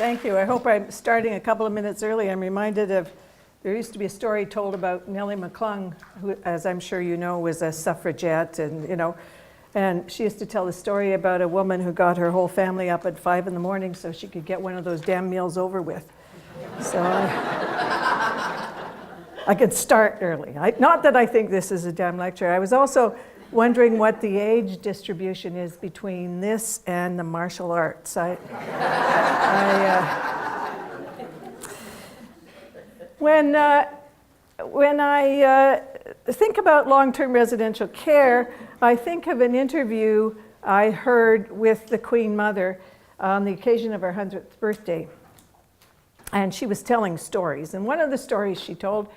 Thank you. I hope I'm starting a couple of minutes early. I'm reminded of, there used to be a story told about Nellie McClung, who, as I'm sure you know, was a suffragette, and she used to tell the story about a woman who got her whole family up at 5 in the morning so she could get one of those damn meals over with. So I could start early. Not that I think this is a damn lecture. I was also wondering what the age distribution is between this and the martial arts. When I think about long-term residential care, I think of an interview I heard with the Queen Mother on the occasion of her 100th birthday. And she was telling stories. And one of the stories she told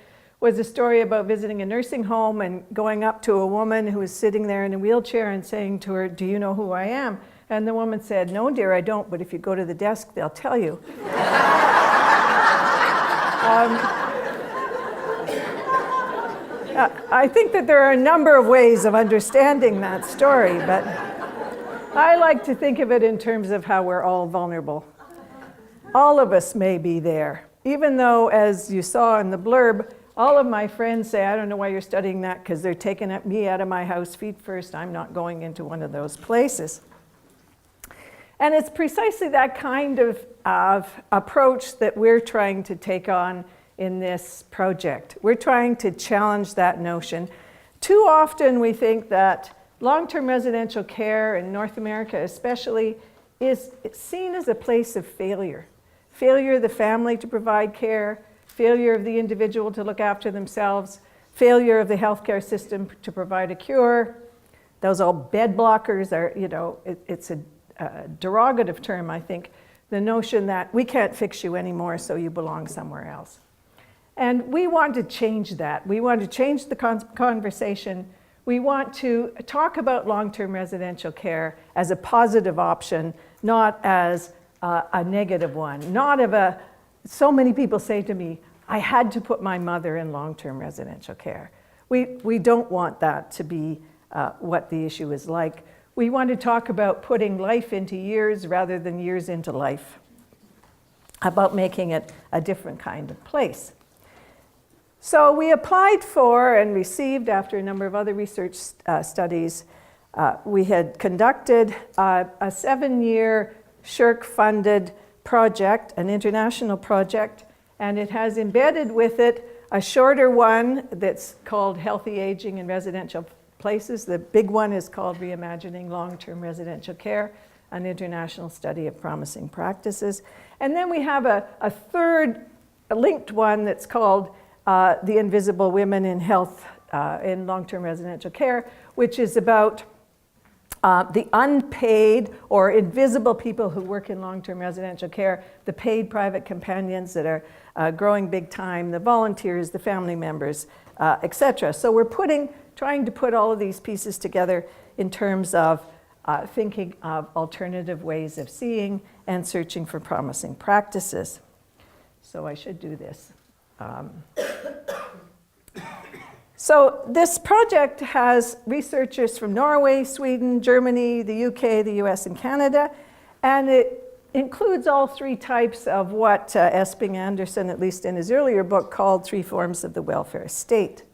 was a story about visiting a nursing home and going up to a woman who was sitting there in a wheelchair and saying to her, "Do you know who I am?" And the woman said, "No, dear, I don't, but if you go to the desk, they'll tell you." I think that there are a number of ways of understanding that story, but I like to think of it in terms of how we're all vulnerable. All of us may be there, even though, as you saw in the blurb, all of my friends say, "I don't know why you're studying that, because they're taking me out of my house feet first. I'm not going into one of those places." And it's precisely that kind of approach that we're trying to take on in this project. We're trying to challenge that notion. Too often we think that long-term residential care in North America especially is seen as a place of failure. Failure of the family to provide care, failure of the individual to look after themselves, failure of the healthcare system to provide a cure. Those all bed blockers are, it's a derogative term, I think, the notion that we can't fix you anymore, so you belong somewhere else. And we want to change that. We want to change the conversation. We want to talk about long-term residential care as a positive option, not as a negative one. So many people say to me, "I had to put my mother in long-term residential care." We don't want that to be what the issue is like. We want to talk about putting life into years rather than years into life, about making it a different kind of place. So we applied for and received, after a number of other research studies, we had conducted a 7-year SSHRC-funded project, an international project, and it has embedded with it a shorter one that's called Healthy Aging in Residential Places. The big one is called Reimagining Long-Term Residential Care, an international study of promising practices. And then we have a third linked one that's called The Invisible Women in Health in Long-Term Residential Care, which is about the unpaid or invisible people who work in long-term residential care, the paid private companions that are growing big time, the volunteers, the family members, etc. So we're trying to put all of these pieces together in terms of thinking of alternative ways of seeing and searching for promising practices. So I should do this. So this project has researchers from Norway, Sweden, Germany, the UK, the US, and Canada, and it includes all three types of what Esping Anderson, at least in his earlier book, called 3 forms of the welfare state.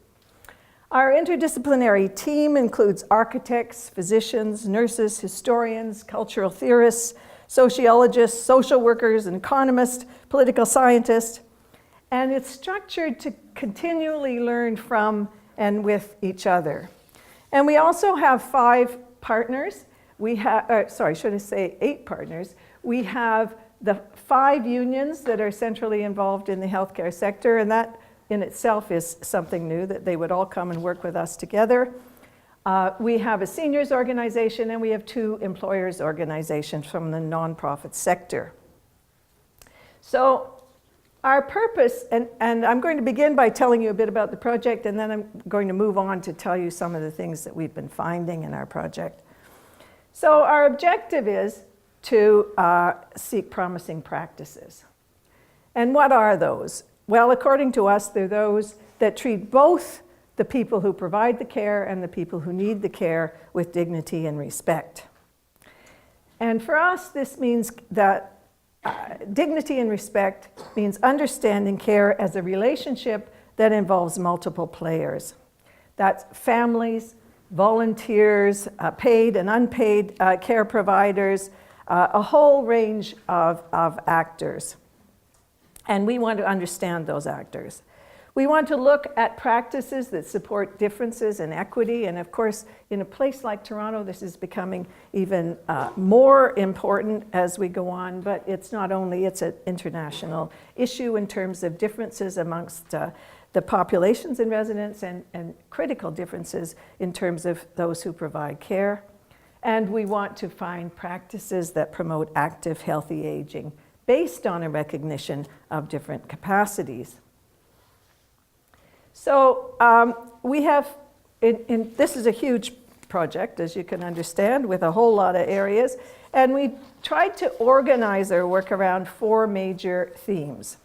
Our interdisciplinary team includes architects, physicians, nurses, historians, cultural theorists, sociologists, social workers, and economists, political scientists. And it's structured to continually learn from and with each other. And we also have 5 partners. We have, 8 partners. We have the 5 unions that are centrally involved in the healthcare sector, and that in itself is something new, that they would all come and work with us together. We have a seniors organization, and we have 2 employers organizations from the nonprofit sector. So our purpose, and I'm going to begin by telling you a bit about the project, and then I'm going to move on to tell you some of the things that we've been finding in our project. So our objective is to seek promising practices. And what are those? Well, according to us, they're those that treat both the people who provide the care and the people who need the care with dignity and respect. And for us, this means that dignity and respect means understanding care as a relationship that involves multiple players. That's families, volunteers, paid and unpaid care providers, a whole range of actors. And we want to understand those actors. We want to look at practices that support differences and equity. And of course, in a place like Toronto, this is becoming even more important as we go on. But it's not only, it's an international issue in terms of differences amongst the populations and residents and critical differences in terms of those who provide care. And we want to find practices that promote active, healthy aging based on a recognition of different capacities. So we have, this is a huge project, as you can understand, with a whole lot of areas. And we tried to organize our work around 4 major themes,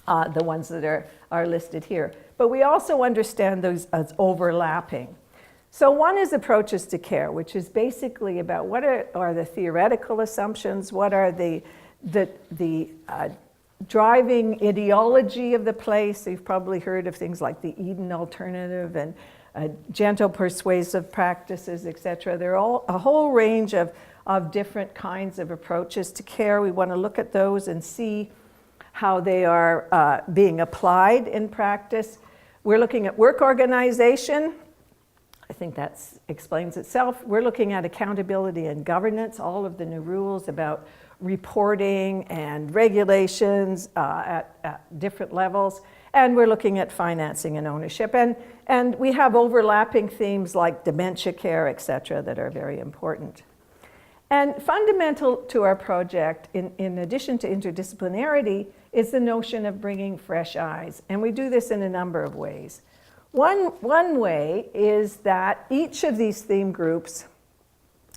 the ones that are listed here. But we also understand those as overlapping. So one is approaches to care, which is basically about what are the theoretical assumptions, what are the driving ideology of the place. You've probably heard of things like the Eden alternative and gentle persuasive practices, etc. There are all a whole range of different kinds of approaches to care. We want to look at those and see how they are being applied in practice. We're looking at work organization. I think that explains itself. We're looking at accountability and governance, all of the new rules about reporting and regulations at different levels. And we're looking at financing and ownership. And we have overlapping themes like dementia care, et cetera, that are very important. And fundamental to our project, in addition to interdisciplinarity, is the notion of bringing fresh eyes. And we do this in a number of ways. One way is that each of these theme groups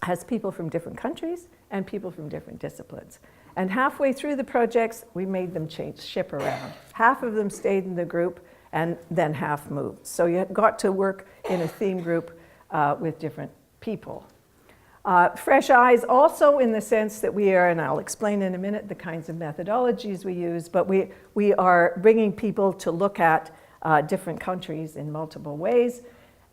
has people from different countries and people from different disciplines. And halfway through the projects, we made them change ship around. Half of them stayed in the group, and then half moved. So you got to work in a theme group with different people. Fresh eyes also in the sense that we are, and I'll explain in a minute the kinds of methodologies we use, but we are bringing people to look at different countries in multiple ways.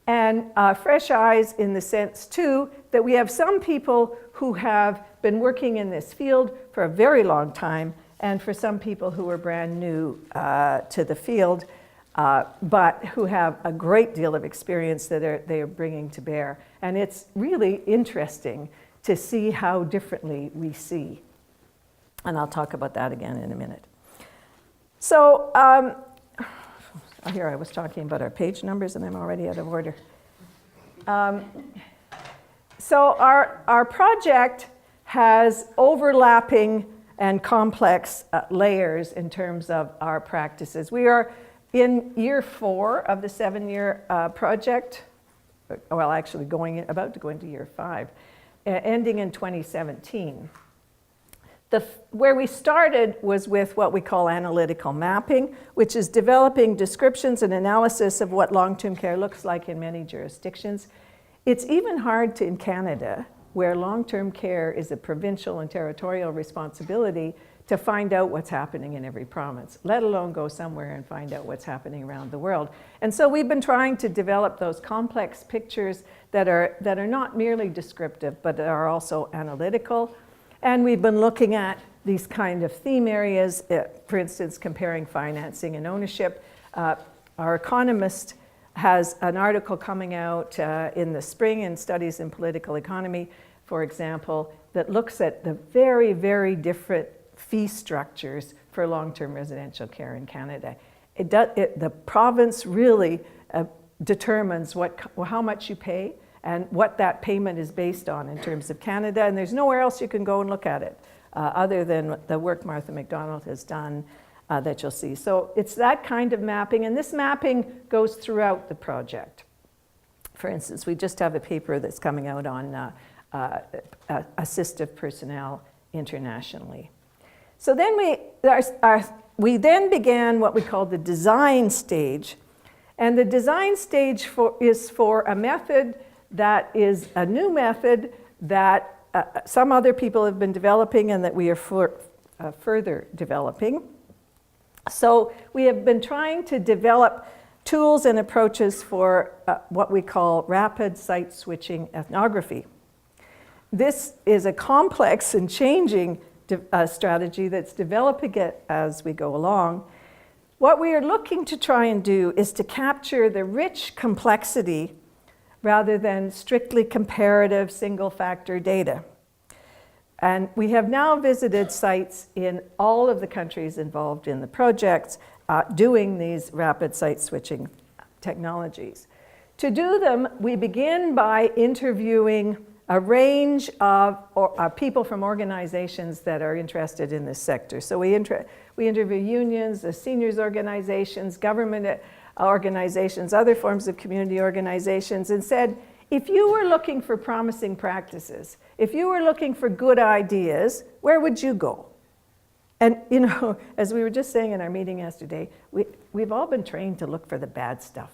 And fresh eyes in the sense, too, that we have some people who have been working in this field for a very long time, and for some people who are brand new to the field, but who have a great deal of experience that they are bringing to bear. And it's really interesting to see how differently we see. And I'll talk about that again in a minute. So, here I was talking about our page numbers, and I'm already out of order. So our project has overlapping and complex layers in terms of our practices. We are in year 4 of the 7-year project. Well, actually about to go into year 5, ending in 2017. Where we started was with what we call analytical mapping, which is developing descriptions and analysis of what long-term care looks like in many jurisdictions. It's even hard in Canada, where long-term care is a provincial and territorial responsibility, to find out what's happening in every province, let alone go somewhere and find out what's happening around the world. And so we've been trying to develop those complex pictures that are not merely descriptive, but are also analytical. And we've been looking at these kind of theme areas, for instance, comparing financing and ownership. Our economist has an article coming out in the spring in Studies in Political Economy, for example, that looks at the very, very different fee structures for long-term residential care in Canada. The province really determines how much you pay and what that payment is based on in terms of Canada, and there's nowhere else you can go and look at it other than the work Martha McDonald has done that you'll see. So it's that kind of mapping, and this mapping goes throughout the project. For instance, we just have a paper that's coming out on assistive personnel internationally. So then we then began what we call the design stage, and the design stage is for a method that is a new method that some other people have been developing and that we are further developing. So we have been trying to develop tools and approaches for what we call rapid site switching ethnography. This is a complex and changing strategy that's developing it as we go along. What we are looking to try and do is to capture the rich complexity rather than strictly comparative single-factor data. And we have now visited sites in all of the countries involved in the projects doing these rapid site switching technologies. To do them, we begin by interviewing a range of people from organizations that are interested in this sector. So we interview unions, the seniors organizations, government organizations, other forms of community organizations, and said, if you were looking for promising practices, if you were looking for good ideas, where would you go? And you know, as we were just saying in our meeting yesterday, we've all been trained to look for the bad stuff.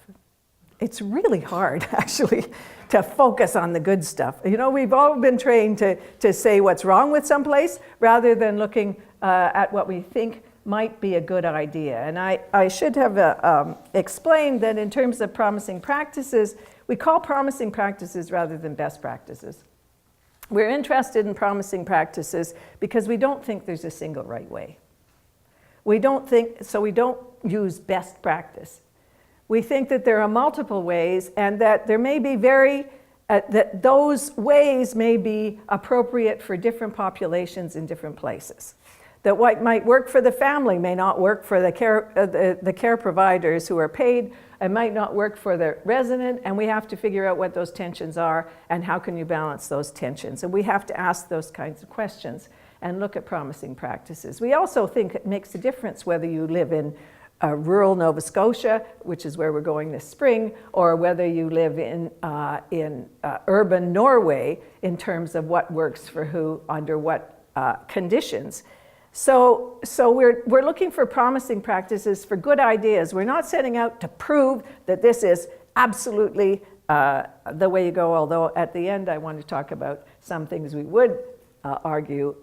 It's really hard, actually, to focus on the good stuff. You know, we've all been trained to say what's wrong with someplace rather than looking at what we think might be a good idea. And I should have explained that in terms of promising practices, we call promising practices rather than best practices. We're interested in promising practices because we don't think there's a single right way. We don't use best practice. We think that there are multiple ways and that there may be that those ways may be appropriate for different populations in different places. That what might work for the family may not work for the care providers who are paid. It might not work for the resident, and we have to figure out what those tensions are and how can you balance those tensions. And we have to ask those kinds of questions and look at promising practices. We also think it makes a difference whether you live in rural Nova Scotia, which is where we're going this spring, or whether you live in urban Norway in terms of what works for who under what conditions. So we're looking for promising practices, for good ideas. We're not setting out to prove that this is absolutely the way you go, although at the end I want to talk about some things we would argue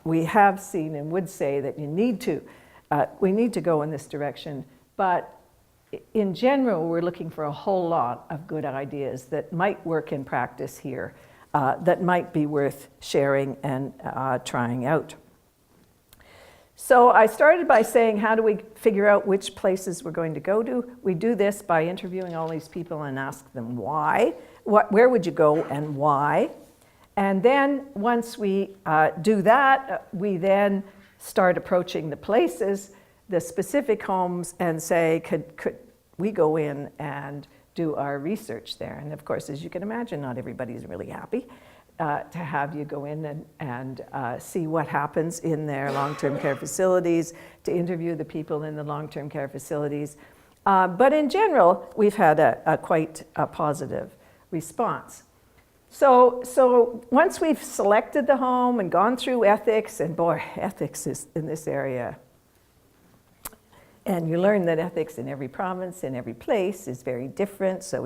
we have seen and would say that we need to go in this direction. But in general, we're looking for a whole lot of good ideas that might work in practice here, that might be worth sharing and trying out. So I started by saying, how do we figure out which places we're going to go to? We do this by interviewing all these people and ask them why. Where would you go and why? And then once we do that, we then start approaching the places, the specific homes, and say, could we go in and do our research there? And of course, as you can imagine, not everybody's really happy to have you go in and see what happens in their long-term care facilities, to interview the people in the long-term care facilities. But in general, we've had a quite positive response. So once we've selected the home and gone through ethics, and boy, ethics is in this area, and you learn that ethics in every province, in every place is very different, so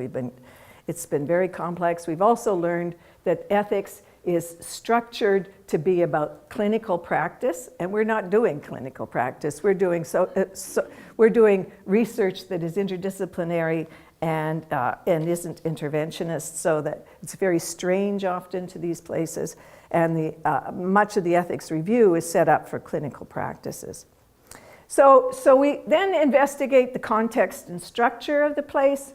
it's been very complex. We've also learned that ethics is structured to be about clinical practice, and we're not doing clinical practice. We're doing research that is interdisciplinary and isn't interventionist, so that it's very strange often to these places, and much of the ethics review is set up for clinical practices. So we then investigate the context and structure of the place,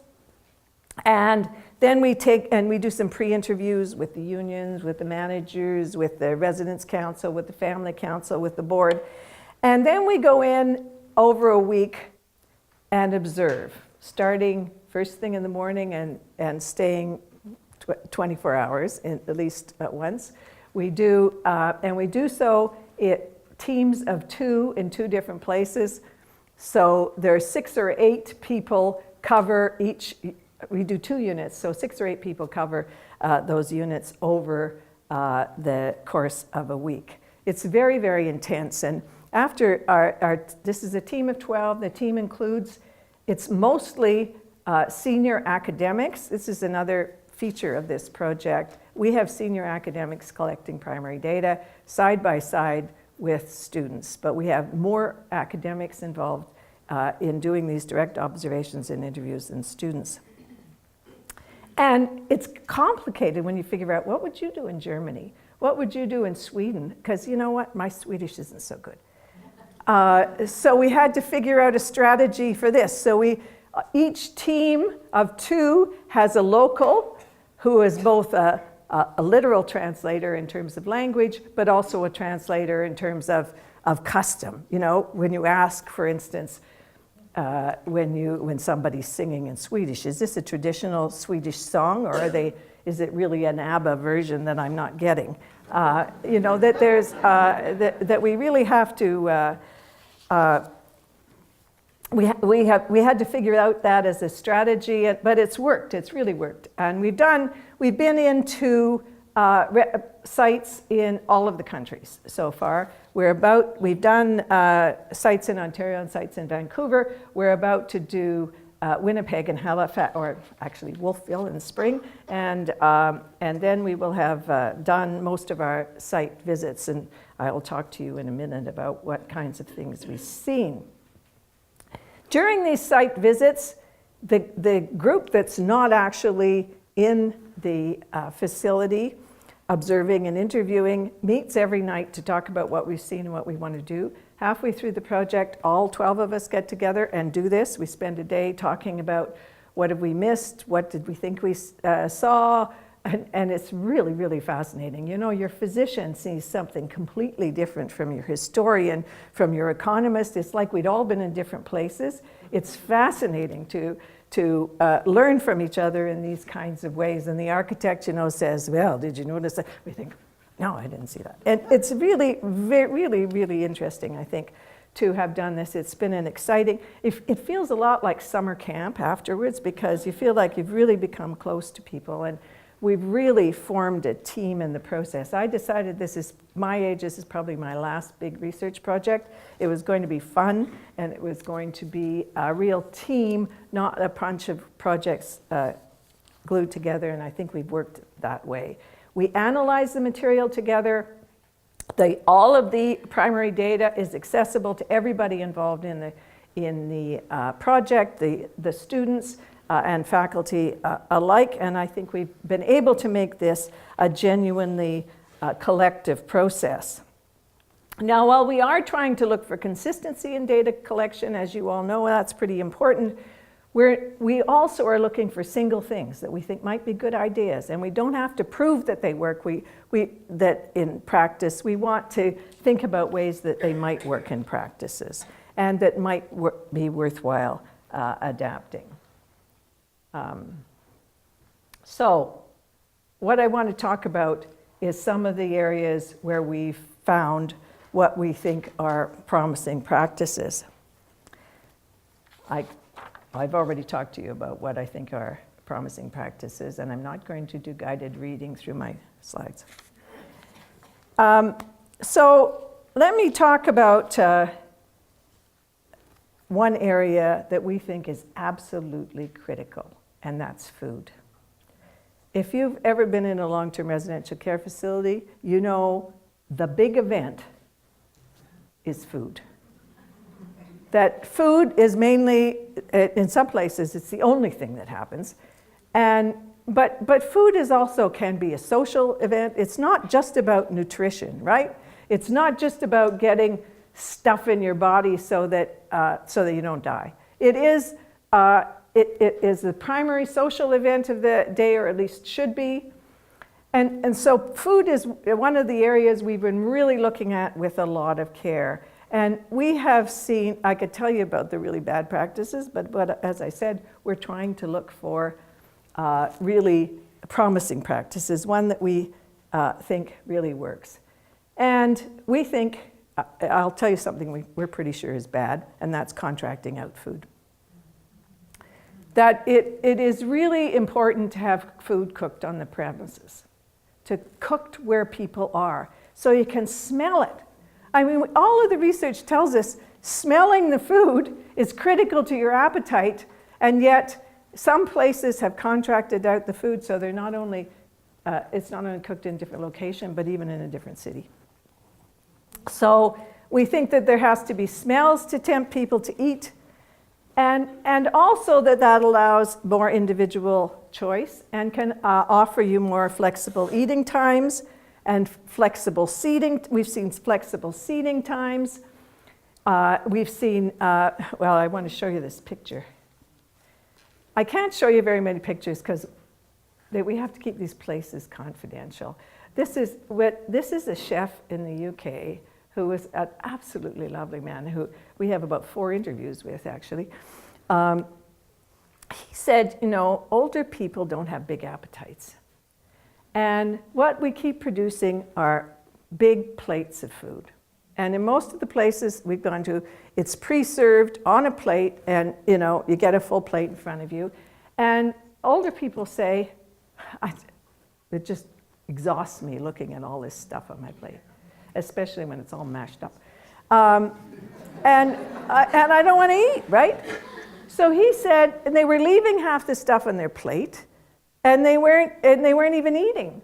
and then we do some pre-interviews with the unions, with the managers, with the residents' council, with the family council, with the board. And then we go in over a week and observe, starting first thing in the morning and staying 24 hours at least once. We do so in teams of 2 in 2 different places. So there are 6 or 8 people cover each. We do 2 units, so 6 or 8 people cover those units over the course of a week. It's very, very intense. And after this is a team of 12. The team includes, it's mostly senior academics. This is another feature of this project. We have senior academics collecting primary data side by side with students, but we have more academics involved in doing these direct observations and interviews than students. And it's complicated when you figure out, what would you do in Germany? What would you do in Sweden? Because you know what, my Swedish isn't so good. So we had to figure out a strategy for this. So each team of 2 has a local who is both a literal translator in terms of language, but also a translator in terms of custom. You know, when you ask, for instance, when somebody's singing in Swedish, is this a traditional Swedish song, or is it really an ABBA version that I'm not getting? You know, that there's that we really have to. We had to figure out that as a strategy, but it's worked. It's really worked, and we've been into sites in all of the countries so far. We've done sites in Ontario and sites in Vancouver. We're about to do Winnipeg and Halifax, or actually Wolfville in the spring, and then we will have done most of our site visits, and I'll talk to you in a minute about what kinds of things we've seen. During these site visits, the group that's not actually in the facility observing and interviewing meets every night to talk about what we've seen and what we want to do. Halfway through the project, all 12 of us get together and do this. We spend a day talking about what have we missed, what did we think we saw, and it's really, really fascinating. You know, your physician sees something completely different from your historian, from your economist. It's like we'd all been in different places. It's fascinating to learn from each other in these kinds of ways. And the architect, you know, says, well, did you notice that? We think, no, I didn't see that. And it's really, really, really interesting, I think, to have done this. It's been an exciting, it feels a lot like summer camp afterwards, because you feel like you've really become close to people, and we've really formed a team in the process. I decided this is probably my last big research project. It was going to be fun, and it was going to be a real team, not a bunch of projects glued together, and I think we've worked that way. We analyze the material together. All of the primary data is accessible to everybody involved in the project, the students, and faculty alike, and I think we've been able to make this a genuinely collective process. Now, while we are trying to look for consistency in data collection, as you all know, that's pretty important, we also are looking for single things that we think might be good ideas, and we don't have to prove that they work. That in practice, we want to think about ways that they might work in practices and that might be worthwhile adapting. So what I want to talk about is some of the areas where we've found what we think are promising practices. I've already talked to you about what I think are promising practices, and I'm not going to do guided reading through my slides. So let me talk about one area that we think is absolutely critical, and that's food. If you've ever been in a long-term residential care facility, you know the big event is food. That food is mainly, in some places, it's the only thing that happens. But food is also can be a social event. It's not just about nutrition, right? It's not just about getting stuff in your body so that you don't die. It is the primary social event of the day, or at least should be. And so food is one of the areas we've been really looking at with a lot of care. And we have seen, I could tell you about the really bad practices, but as I said, we're trying to look for really promising practices, one that we think really works. And we think, I'll tell you something we're pretty sure is bad, and that's contracting out food. That it is really important to have food cooked on the premises, to cooked where people are, so you can smell it. I mean, all of the research tells us smelling the food is critical to your appetite, and yet some places have contracted out the food, so they're not only, it's not only cooked in a different location, but even in a different city. So we think that there has to be smells to tempt people to eat, and also that allows more individual choice and can offer you more flexible eating times and flexible seating. We've seen flexible seating times. We've seen, well, I want to show you this picture. I can't show you very many pictures because we have to keep these places confidential. This is a chef in the UK who was an absolutely lovely man who we have about 4 interviews with, actually. He said, you know, older people don't have big appetites. And what we keep producing are big plates of food. And in most of the places we've gone to, it's pre-served on a plate, and you know, you get a full plate in front of you. And older people say, it just exhausts me looking at all this stuff on my plate, especially when it's all mashed up. And I don't want to eat, right? So he said, and they were leaving half the stuff on their plate, and they weren't even eating.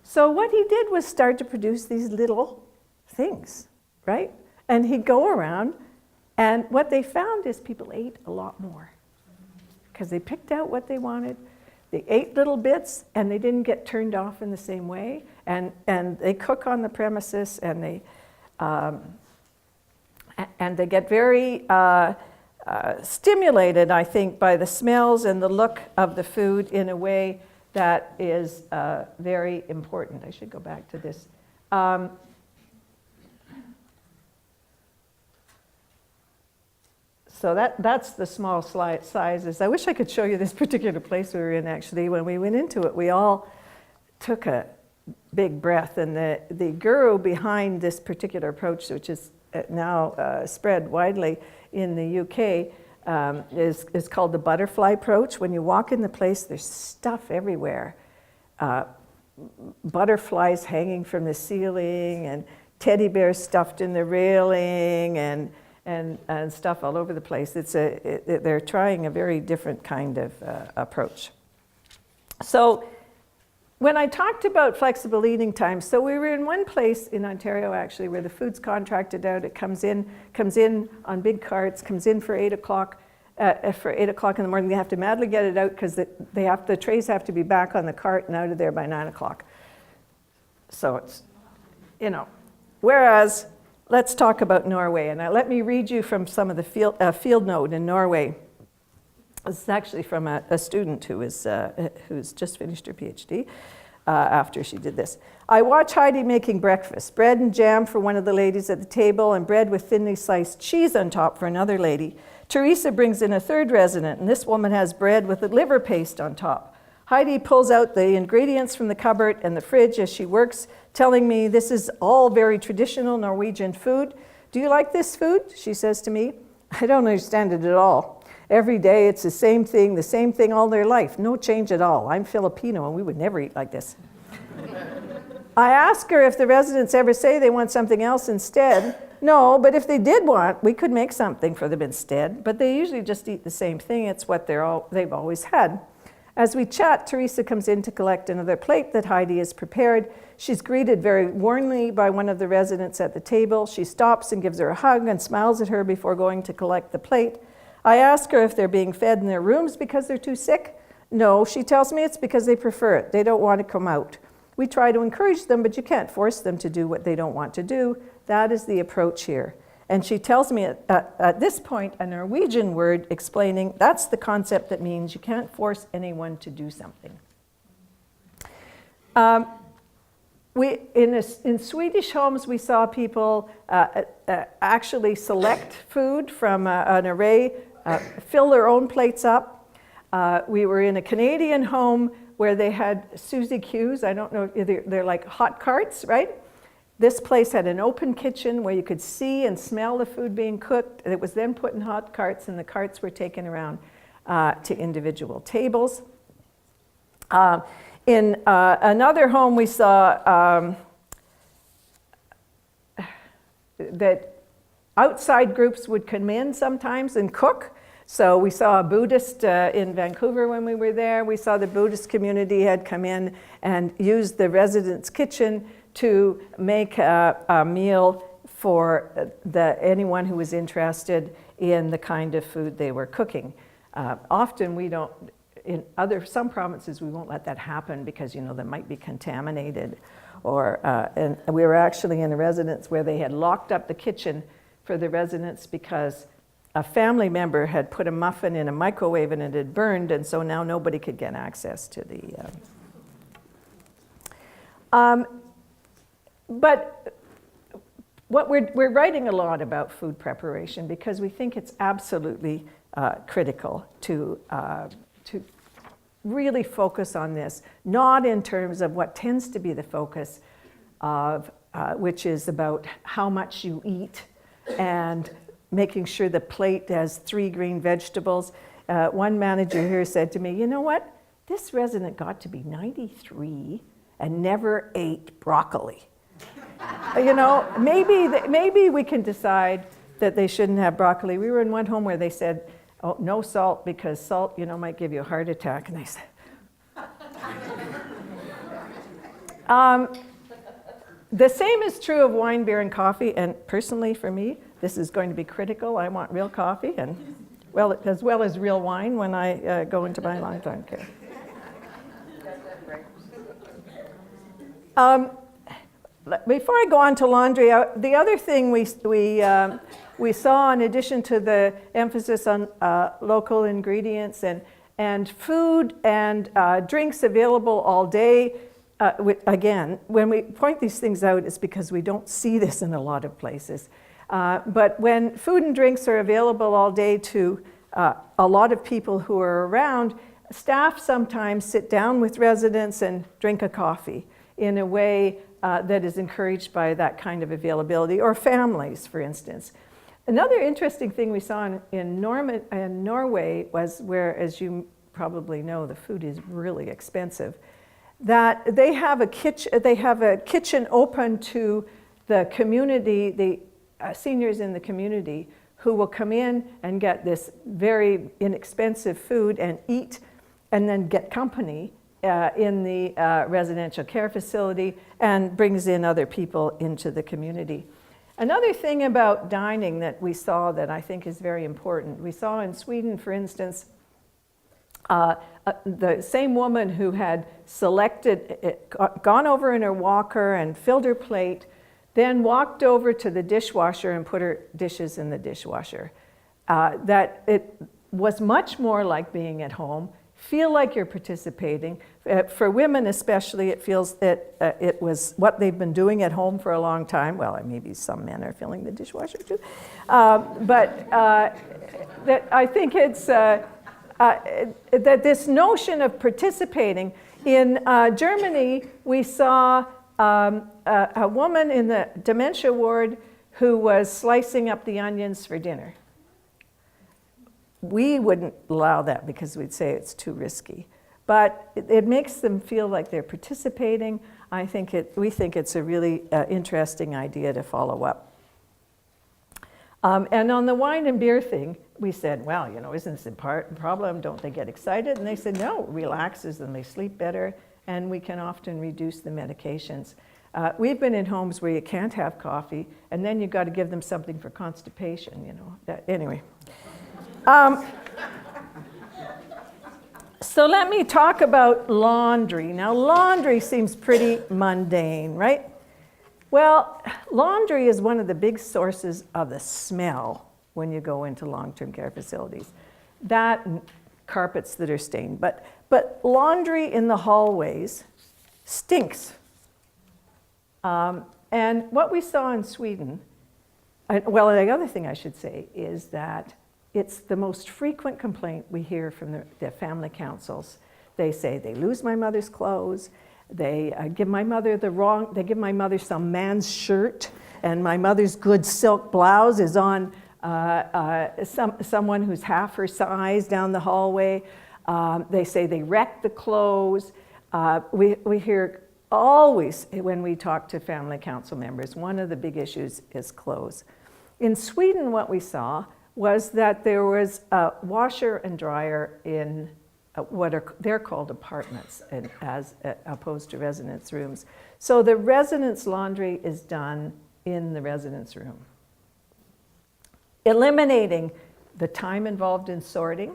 So what he did was start to produce these little things, right? And he'd go around, and what they found is people ate a lot more because they picked out what they wanted. They ate little bits, and they didn't get turned off in the same way. And they cook on the premises, and they get very stimulated, I think, by the smells and the look of the food in a way that is very important. I should go back to this. So that's the small sizes. I wish I could show you this particular place we were in, actually. When we went into it, we all took a big breath. And the guru behind this particular approach, which is now spread widely in the UK, is called the butterfly approach. When you walk in the place, there's stuff everywhere. Butterflies hanging from the ceiling, and teddy bears stuffed in the railing, and stuff all over the place. They're trying a very different kind of approach. So when I talked about flexible eating times, so we were in one place in Ontario, actually, where the food's contracted out. It comes in on big carts, comes in for 8 o'clock. For 8 o'clock in the morning, they have to madly get it out because the trays have to be back on the cart and out of there by 9 o'clock. So it's, you know, whereas let's talk about Norway, and let me read you from some of the field note in Norway. This is actually from a student who's just finished her PhD after she did this. I watch Heidi making breakfast, bread and jam for one of the ladies at the table, and bread with thinly sliced cheese on top for another lady. Teresa brings in a third resident, and this woman has bread with a liver paste on top. Heidi pulls out the ingredients from the cupboard and the fridge as she works, telling me this is all very traditional Norwegian food. Do you like this food? She says to me. I don't understand it at all. Every day it's the same thing all their life. No change at all. I'm Filipino and we would never eat like this. I ask her if the residents ever say they want something else instead. No, but if they did want, we could make something for them instead. But they usually just eat the same thing. It's what they've always had. As we chat, Teresa comes in to collect another plate that Heidi has prepared. She's greeted very warmly by one of the residents at the table. She stops and gives her a hug and smiles at her before going to collect the plate. I ask her if they're being fed in their rooms because they're too sick. No, she tells me it's because they prefer it. They don't want to come out. We try to encourage them, but you can't force them to do what they don't want to do. That is the approach here. And she tells me at this point a Norwegian word explaining that's the concept that means you can't force anyone to do something. In Swedish homes, we saw people actually select food from an array, fill their own plates up. We were in a Canadian home where they had Suzy Q's. I don't know, they're like hot carts, right? This place had an open kitchen where you could see and smell the food being cooked. It was then put in hot carts, and the carts were taken around to individual tables. In another home, we saw that outside groups would come in sometimes and cook. So we saw a Buddhist in Vancouver when we were there. We saw the Buddhist community had come in and used the residents' kitchen to make a meal for anyone who was interested in the kind of food they were cooking. Often we don't, in some provinces we won't let that happen because they might be contaminated, and we were actually in a residence where they had locked up the kitchen for the residents because a family member had put a muffin in a microwave and it had burned, and so now nobody could get access to the. But what we're writing a lot about food preparation because we think it's absolutely critical to really focus on this, not in terms of what tends to be the focus of, which is about how much you eat and making sure the plate has 3 green vegetables. One manager here said to me, you know what? This resident got to be 93 and never ate broccoli. Maybe we can decide that they shouldn't have broccoli. We were in one home where they said, oh, no salt because salt, might give you a heart attack. And I said, the same is true of wine, beer, and coffee. And personally, for me, this is going to be critical. I want real coffee as well as real wine when I go into my long-term care. Before I go on to laundry, the other thing we saw, in addition to the emphasis on local ingredients and food and drinks available all day, again, when we point these things out, it's because we don't see this in a lot of places. But when food and drinks are available all day to a lot of people who are around, staff sometimes sit down with residents and drink a coffee in a way that is encouraged by that kind of availability, or families, for instance. Another interesting thing we saw in Norway was where, as you probably know, the food is really expensive, that they have a kitchen open to the community, the seniors in the community, who will come in and get this very inexpensive food and eat, and then get company in the residential care facility, and brings in other people into the community. Another thing about dining that we saw that I think is very important, we saw in Sweden, for instance, the same woman who had gone over in her walker and filled her plate, then walked over to the dishwasher and put her dishes in the dishwasher. That it was much more like being at home. Feel like you're participating. For women especially, it feels that it was what they've been doing at home for a long time. Well, maybe some men are filling the dishwasher too. But that I think it's that this notion of participating. In Germany, we saw a woman in the dementia ward who was slicing up the onions for dinner. We wouldn't allow that because we'd say it's too risky. But it makes them feel like they're participating. We think it's a really interesting idea to follow up. And on the wine and beer thing, we said, well, isn't this a problem? Don't they get excited? And they said, no, it relaxes them, they sleep better, and we can often reduce the medications. We've been in homes where you can't have coffee, and then you've got to give them something for constipation, Anyway. So let me talk about laundry. Now, laundry seems pretty mundane, right? Well, laundry is one of the big sources of the smell when you go into long-term care facilities. That and carpets that are stained. But laundry in the hallways stinks. And what we saw in Sweden, well, the other thing I should say is that it's the most frequent complaint we hear from the family councils. They say they lose my mother's clothes. They give my mother some man's shirt, and my mother's good silk blouse is on someone who's half her size down the hallway. They say they wreck the clothes. We hear always when we talk to family council members, one of the big issues is clothes. In Sweden, what we saw was that there was a washer and dryer in they're called apartments, as opposed to residence rooms. So the residence laundry is done in the residence room. Eliminating the time involved in sorting,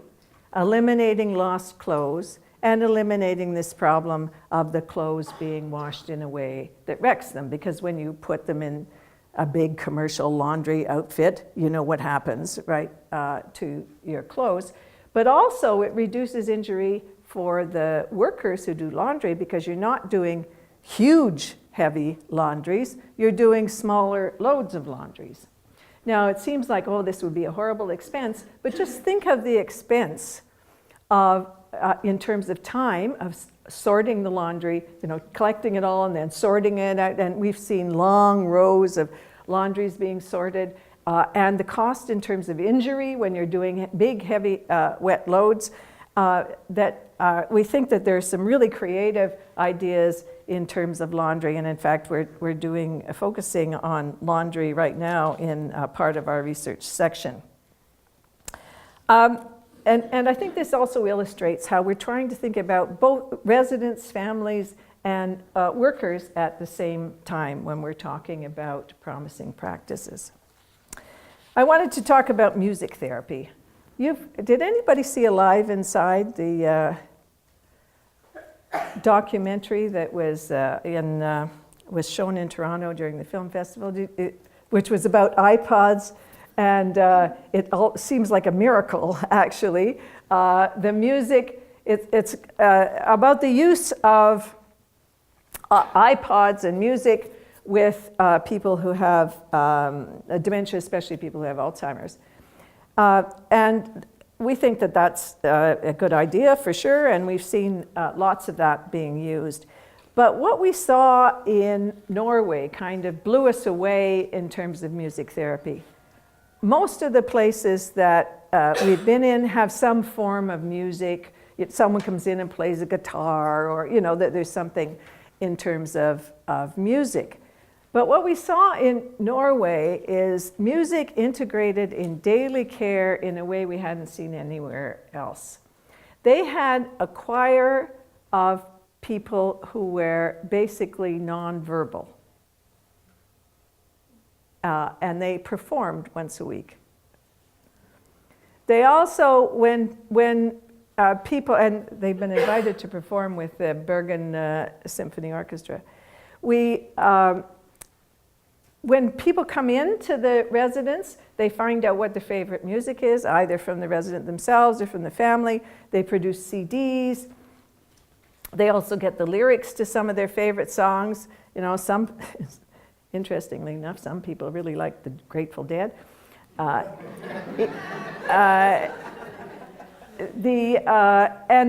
eliminating lost clothes, and eliminating this problem of the clothes being washed in a way that wrecks them. Because when you put them in a big commercial laundry outfit, you know what happens, right, to your clothes. But also it reduces injury for the workers who do laundry, because you're not doing huge, heavy laundries, you're doing smaller loads of laundries. Now, it seems like, oh, this would be a horrible expense, but just think of the expense of, in terms of time, of sorting the laundry, collecting it all and then sorting it out. And we've seen long rows of laundries being sorted. And the cost in terms of injury when you're doing big, heavy, wet loads, we think that there's some really creative ideas in terms of laundry. And in fact, we're focusing on laundry right now in part of our research section. And I think this also illustrates how we're trying to think about both residents, families, and workers at the same time when we're talking about promising practices. I wanted to talk about music therapy. Did anybody see Alive Inside, the documentary that was shown in Toronto during the film festival, which was about iPods? And it all seems like a miracle, actually. The music, it's about the use of iPods and music with people who have dementia, especially people who have Alzheimer's. And we think that that's a good idea for sure, and we've seen lots of that being used. But what we saw in Norway kind of blew us away in terms of music therapy. Most of the places that we've been in have some form of music. Someone comes in and plays a guitar, or that there's something in terms of music. But what we saw in Norway is music integrated in daily care in a way we hadn't seen anywhere else. They had a choir of people who were basically nonverbal. And they performed once a week. They also, when people, and they've been invited to perform with the Bergen Symphony Orchestra, when people come into the residence, they find out what the favorite music is, either from the resident themselves or from the family. They produce CDs. They also get the lyrics to some of their favorite songs. Interestingly enough, some people really like the Grateful Dead. And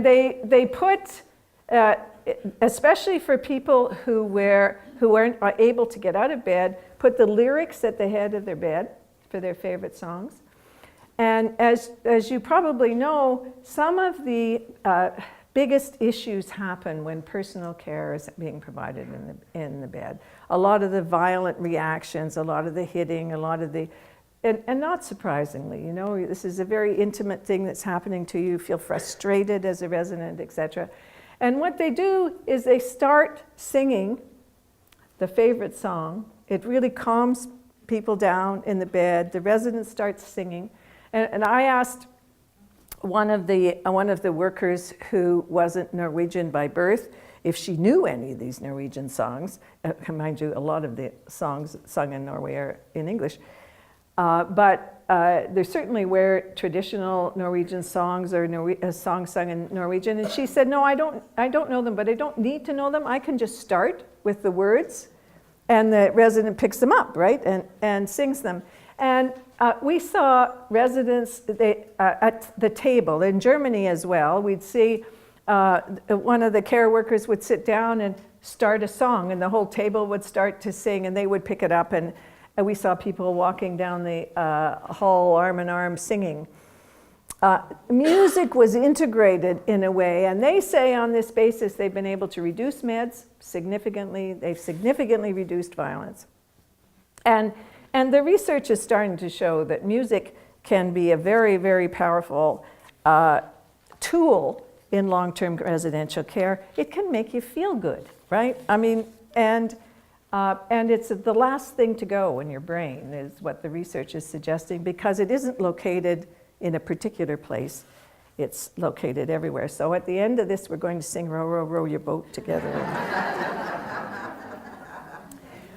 they put, especially for people who aren't able to get out of bed, put the lyrics at the head of their bed for their favorite songs. And as you probably know, some of the biggest issues happen when personal care is being provided in the bed. A lot of the violent reactions, a lot of the hitting, a lot of the, and not surprisingly, this is a very intimate thing that's happening to you. You feel frustrated as a resident, etc. And what they do is they start singing the favorite song. It really calms people down in the bed. The resident starts singing. And I asked one of the workers who wasn't Norwegian by birth if she knew any of these Norwegian songs. Mind you, a lot of the songs sung in Norway are in English. But there certainly were traditional Norwegian songs or songs sung in Norwegian. And she said, no, I don't know them, but I don't need to know them. I can just start with the words, and the resident picks them up, right, and sings them. And we saw residents at the table. In Germany as well, we'd see one of the care workers would sit down and start a song, and the whole table would start to sing, and they would pick it up. And we saw people walking down the hall arm in arm singing. Music was integrated in a way, and they say on this basis they've been able to reduce meds significantly. They've significantly reduced violence. And the research is starting to show that music can be a very, very powerful tool in long-term residential care. It can make you feel good, right? I mean, and And it's the last thing to go in your brain, is what the research is suggesting, because it isn't located in a particular place. It's located everywhere. So at the end of this, we're going to sing Row, Row, Row Your Boat together.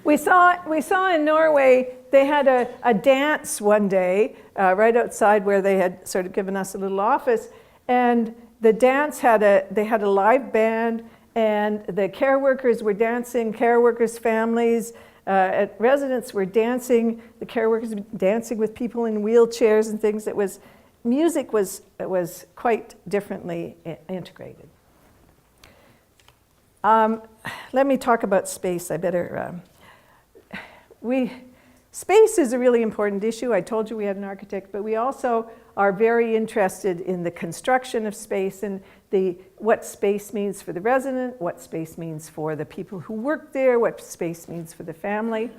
We saw in Norway, they had a dance one day right outside where they had sort of given us a little office. And the dance they had a live band, and the care workers were dancing, care workers' families, residents were dancing, the care workers were dancing with people in wheelchairs and things. Music was quite differently integrated. Let me talk about space. Space is a really important issue. I told you we had an architect, but we also are very interested in the construction of space and what space means for the resident, what space means for the people who work there, what space means for the family.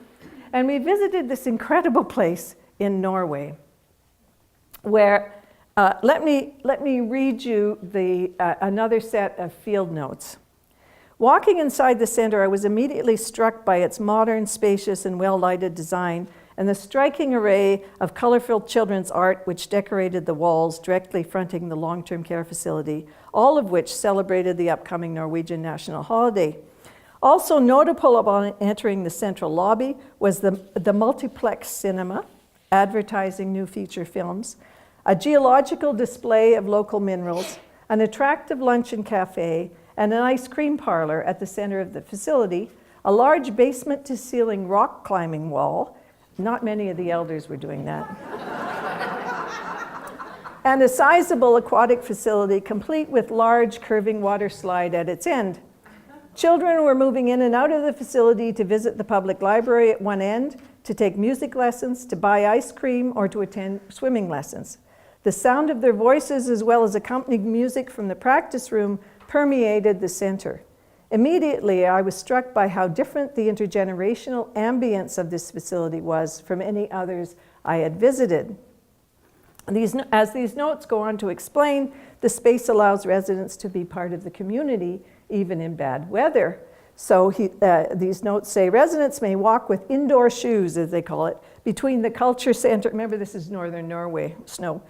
And we visited this incredible place in Norway where, let me read you another set of field notes. Walking inside the center, I was immediately struck by its modern, spacious, and well-lighted design and the striking array of colorful children's art which decorated the walls directly fronting the long-term care facility, all of which celebrated the upcoming Norwegian national holiday. Also notable upon entering the central lobby was the multiplex cinema, advertising new feature films, a geological display of local minerals, an attractive luncheon cafe, and an ice cream parlor at the center of the facility, a large basement-to-ceiling rock climbing wall. Not many of the elders were doing that. And a sizable aquatic facility complete with large curving water slide at its end. Children were moving in and out of the facility to visit the public library at one end, to take music lessons, to buy ice cream, or to attend swimming lessons. The sound of their voices, as well as accompanying music from the practice room, permeated the center. Immediately, I was struck by how different the intergenerational ambience of this facility was from any others I had visited. As these notes go on to explain, the space allows residents to be part of the community, even in bad weather. So these notes say, residents may walk with indoor shoes, as they call it, between the culture center, remember this is northern Norway, snow,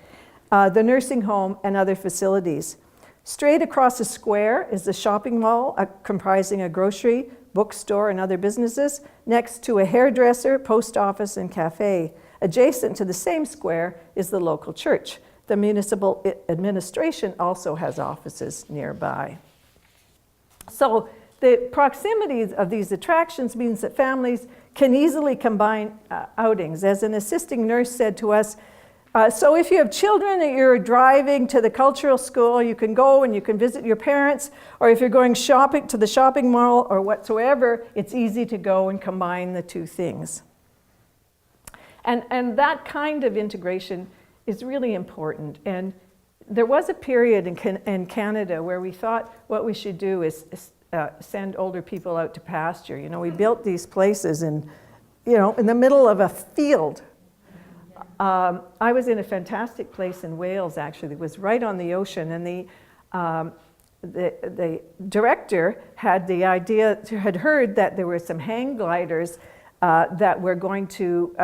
the nursing home, and other facilities. Straight across a square is the shopping mall, comprising a grocery, bookstore, and other businesses, next to a hairdresser, post office, and cafe. Adjacent to the same square is the local church. The municipal administration also has offices nearby. So the proximity of these attractions means that families can easily combine outings. As an assisting nurse said to us, so if you have children that you're driving to the cultural school, you can go and you can visit your parents, or if you're going shopping to the shopping mall or whatsoever, it's easy to go and combine the two things. And that kind of integration is really important. And there was a period in Canada where we thought what we should do is send older people out to pasture. You know, we built these places in the middle of a field. I was in a fantastic place in Wales, actually. It was right on the ocean, and the director had the idea, had heard that there were some hang gliders that were going to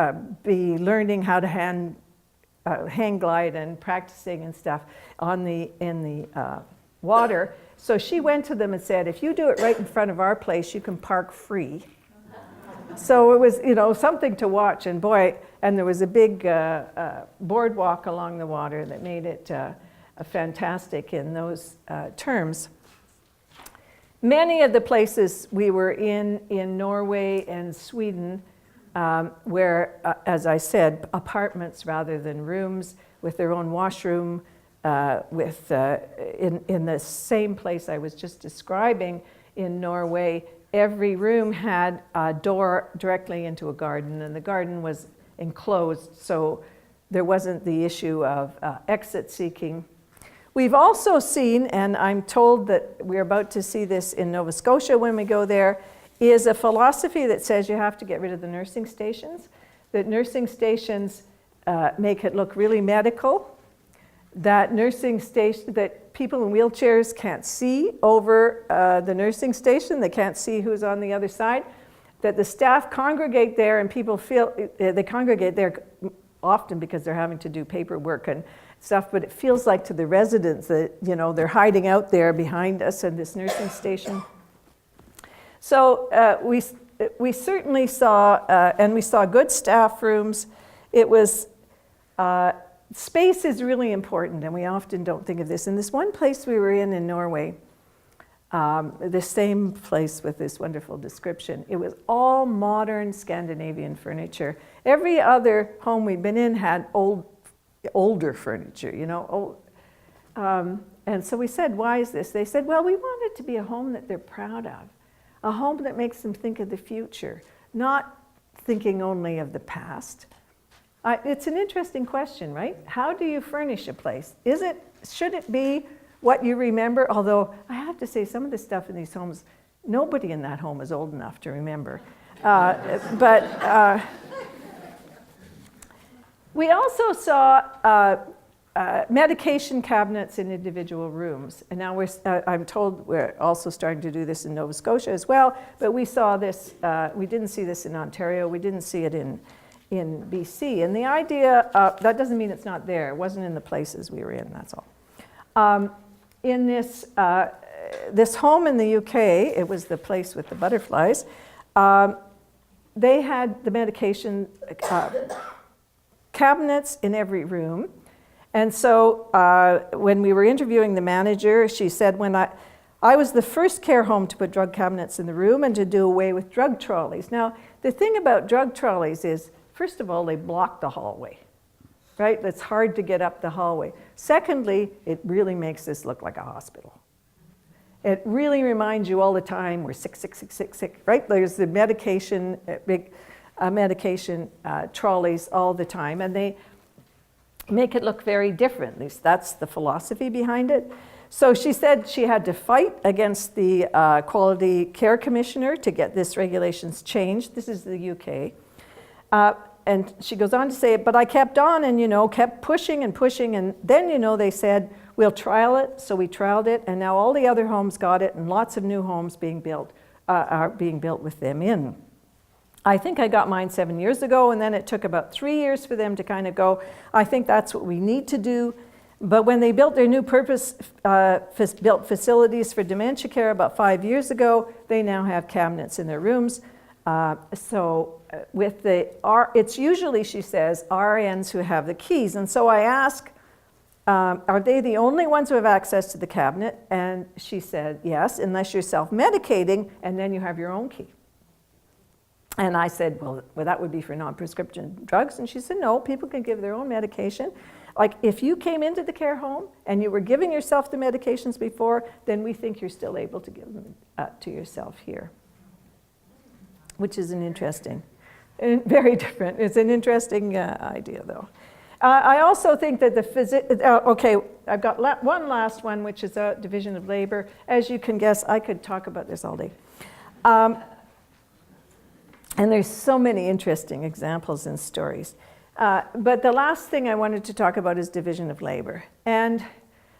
be learning how to hang glide and practicing and stuff in the water. So she went to them and said, if you do it right in front of our place, you can park free. So it was, something to watch, and boy, and there was a big boardwalk along the water that made it fantastic in those terms. Many of the places we were in Norway and Sweden were, as I said, apartments rather than rooms with their own washroom, in the same place I was just describing in Norway. Every room had a door directly into a garden, and the garden was enclosed, so there wasn't the issue of exit seeking. We've also seen, and I'm told that we're about to see this in Nova Scotia when we go there, is a philosophy that says you have to get rid of the nursing stations, that nursing stations make it look really medical, that people in wheelchairs can't see over the nursing station, they can't see who's on the other side. that the staff congregate there, and people feel, they congregate there often because they're having to do paperwork and stuff, but it feels like to the residents that, you know, they're hiding out there behind us in this nursing station. So we certainly saw, and we saw good staff rooms. It was, space is really important, and we often don't think of this. In this one place we were in Norway, the same place with this wonderful description, it was all modern Scandinavian furniture. Every other home we'd been in had older furniture, you know. And so we said, why is this? They said, well, we want it to be a home that they're proud of, a home that makes them think of the future, not thinking only of the past. It's an interesting question, right? How do you furnish a place? Should it be what you remember? Although I have to say, some of the stuff in these homes, nobody in that home is old enough to remember. We also saw medication cabinets in individual rooms. And now I'm told we're also starting to do this in Nova Scotia as well, but we saw this, we didn't see this in Ontario, we didn't see it in BC. And the idea, that doesn't mean it's not there, it wasn't in the places we were in, that's all. In this home in the UK, it was the place with the butterflies, they had the medication cabinets in every room. And so when we were interviewing the manager, she said, when I was the first care home to put drug cabinets in the room and to do away with drug trolleys. Now, the thing about drug trolleys is, first of all, they block the hallway, right? It's hard to get up the hallway. Secondly, it really makes this look like a hospital. It really reminds you all the time, we're sick, sick, sick, sick, sick, right? There's the medication, big medication trolleys all the time, and they make it look very different. At least that's the philosophy behind it. So she said she had to fight against the Quality Care Commissioner to get this regulations changed. This is the UK. And she goes on to say, but I kept on and, you know, kept pushing and pushing. And then, you know, they said, we'll trial it. So we trialed it. And now all the other homes got it, and lots of new homes are being built with them in. I think I got mine 7 years ago, and then it took about 3 years for them to kind of go, I think that's what we need to do. But when they built their new purpose-built facilities for dementia care about 5 years ago, they now have cabinets in their rooms. With it's usually, she says, RNs who have the keys. And so I ask, are they the only ones who have access to the cabinet? And she said, yes, unless you're self-medicating, and then you have your own key. And I said, well, that would be for non-prescription drugs. And she said, no, people can give their own medication. Like, if you came into the care home and you were giving yourself the medications before, then we think you're still able to give them to yourself here. Which is an interesting, very different. It's an interesting idea, though. I also think that okay, I've got one last one, which is a division of labor. As you can guess, I could talk about this all day. And there's so many interesting examples and stories. But the last thing I wanted to talk about is division of labor. And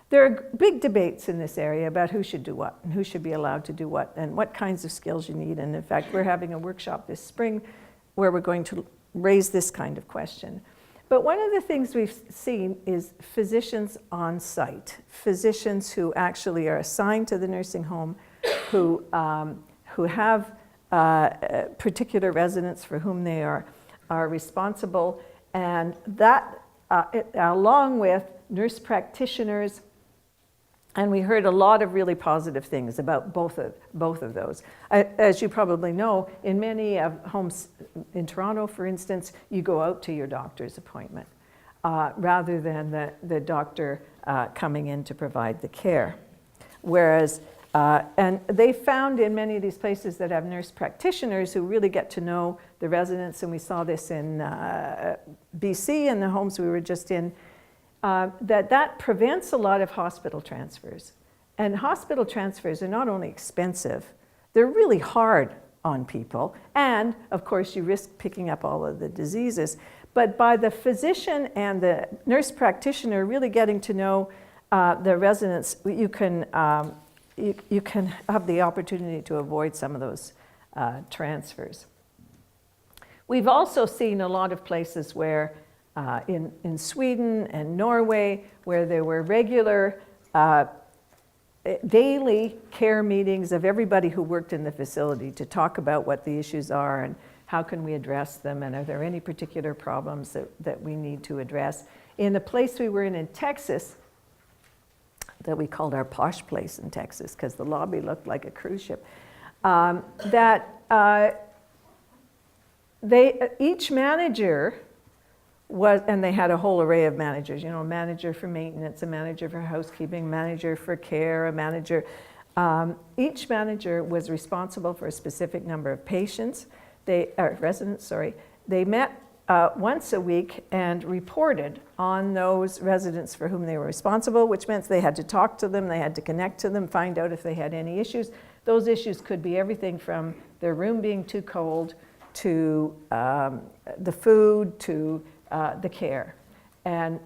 there are big debates in this area about who should do what and who should be allowed to do what and what kinds of skills you need. And in fact, we're having a workshop this spring where we're going to raise this kind of question. But one of the things we've seen is physicians on site, physicians who actually are assigned to the nursing home, who have particular residents for whom they are responsible, and that along with nurse practitioners, and we heard a lot of really positive things about both of those. As you probably know, in many homes in Toronto, for instance, you go out to your doctor's appointment rather than the doctor coming in to provide the care. Whereas and they found in many of these places that have nurse practitioners who really get to know the residents, and we saw this in BC in the homes we were just in, that prevents a lot of hospital transfers. And hospital transfers are not only expensive, they're really hard on people. And of course, you risk picking up all of the diseases. But by the physician and the nurse practitioner really getting to know the residents, you can have the opportunity to avoid some of those transfers. We've also seen a lot of places where in Sweden and Norway where there were regular daily care meetings of everybody who worked in the facility to talk about what the issues are and how can we address them, and are there any particular problems that we need to address. In the place we were in Texas, that we called our posh place in Texas because the lobby looked like a cruise ship, each manager was, and they had a whole array of managers, a manager for maintenance, a manager for housekeeping, manager for care, a manager. Each manager was responsible for a specific number of patients, residents, sorry. They met once a week and reported on those residents for whom they were responsible, which meant they had to talk to them, they had to connect to them, find out if they had any issues. Those issues could be everything from their room being too cold to the food to the care. And,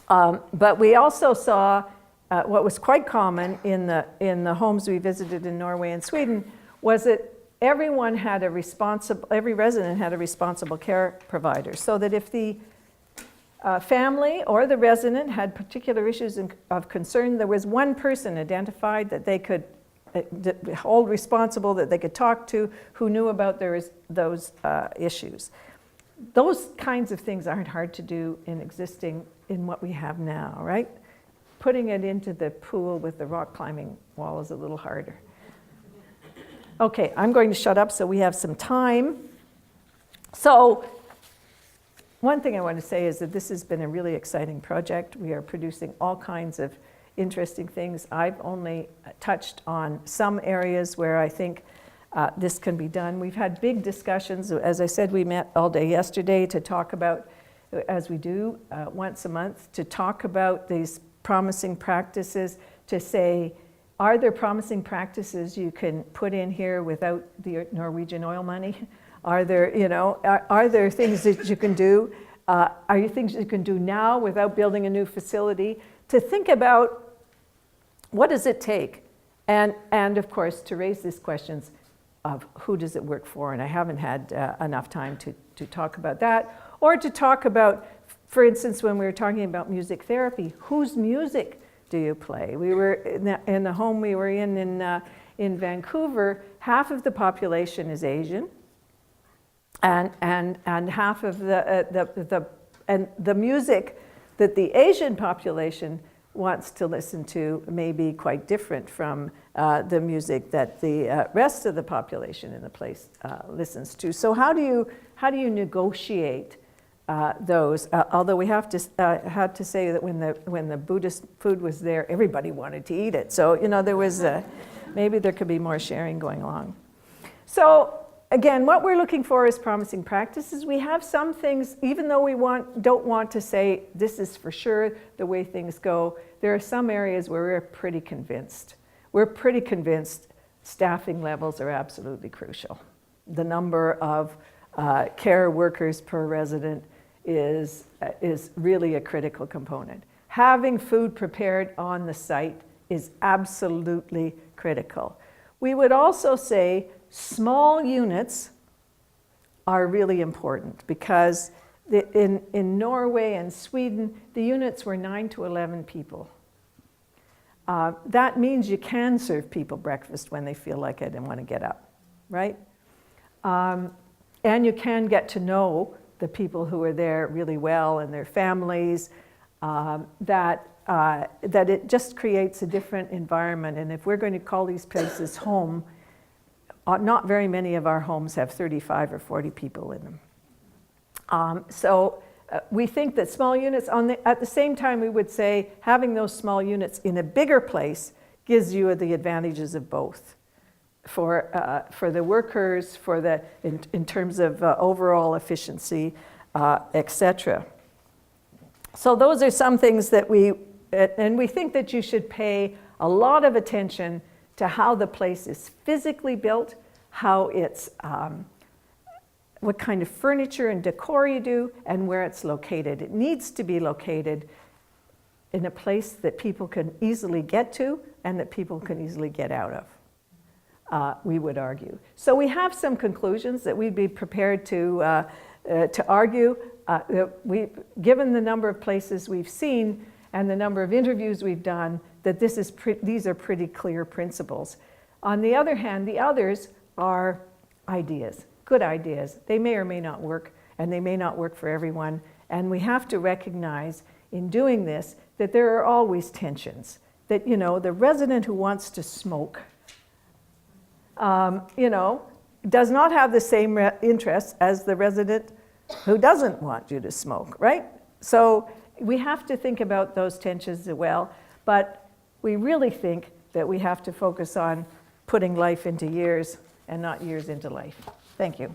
but we also saw what was quite common in the homes we visited in Norway and Sweden was that every resident had a responsible care provider, so that if the family or the resident had particular issues of concern, there was one person identified that they could hold responsible, that they could talk to, who knew about those issues. Those kinds of things aren't hard to do in what we have now, right? Putting it into the pool with the rock climbing wall is a little harder. Okay, I'm going to shut up so we have some time. So one thing I want to say is that this has been a really exciting project. We are producing all kinds of interesting things. I've only touched on some areas where I think this can be done. We've had big discussions. As I said, we met all day yesterday to talk about, as we do once a month, to talk about these promising practices, to say, are there promising practices you can put in here without the Norwegian oil money? Are there, are there things that you can do? Are there things you can do now without building a new facility? To think about what does it take? And of course, to raise these questions of who does it work for? And I haven't had enough time to talk about that. Or to talk about, for instance, when we were talking about music therapy, whose music do you play? We were in the home we were in Vancouver, half of the population is Asian, and half of the music that the Asian population wants to listen to may be quite different from the music that the rest of the population in the place listens to. So how do you negotiate those? Although we had to say that when the Buddhist food was there, everybody wanted to eat it. So there was maybe there could be more sharing going along. So again, what we're looking for is promising practices. We have some things, even though we don't want to say this is for sure the way things go, there are some areas where we're pretty convinced. We're pretty convinced staffing levels are absolutely crucial. The number of care workers per resident is really a critical component. Having food prepared on the site is absolutely critical. We would also say small units are really important because in Norway and Sweden, the units were 9 to 11 people. That means you can serve people breakfast when they feel like it and want to get up, right? And you can get to know the people who are there really well and their families, that it just creates a different environment. And if we're going to call these places home, not very many of our homes have 35 or 40 people in them. So we think that small units, at the same time we would say having those small units in a bigger place gives you the advantages of both. For the workers, in terms of overall efficiency, etc. So those are some things that and we think that you should pay a lot of attention to how the place is physically built, how it's, what kind of furniture and decor you do, and where it's located. It needs to be located in a place that people can easily get to and that people can easily get out of. we would argue. So we have some conclusions that we'd be prepared to argue. Given the number of places we've seen and the number of interviews we've done, that these are pretty clear principles. On the other hand, the others are ideas, good ideas. They may or may not work, and they may not work for everyone. And we have to recognize in doing this that there are always tensions. That, you know, the resident who wants to smoke, you know, does not have the same interests as the resident who doesn't want you to smoke, right? So we have to think about those tensions as well, but we really think that we have to focus on putting life into years and not years into life. Thank you.